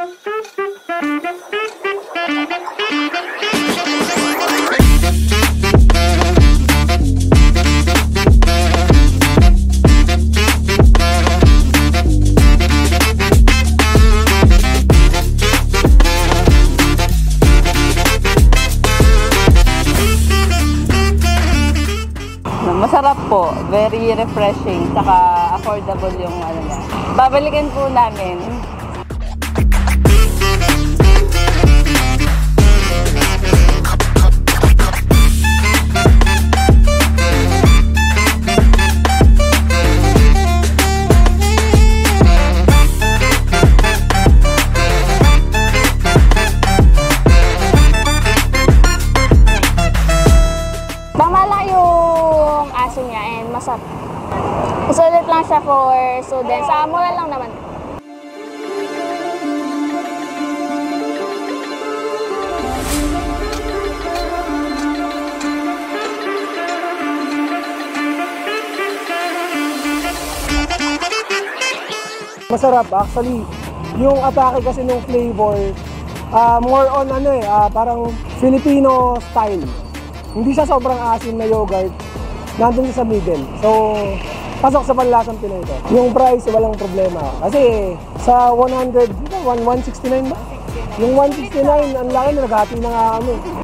Masarap po, very refreshing, saka affordable yung ano niya. Babalikan po namin. Sulit lang siya for students. Mura lang naman. Masarap actually. Yung atake kasi ng flavor, more on ano parang Filipino style. Hindi siya sobrang asim na yogurt. Nandun siya sa middle. So, pasok sa panlasang Pinoy ito. Yung price, walang problema. Kasi sa 169 ba? Yung 169, ang laki na naghati na nga kami.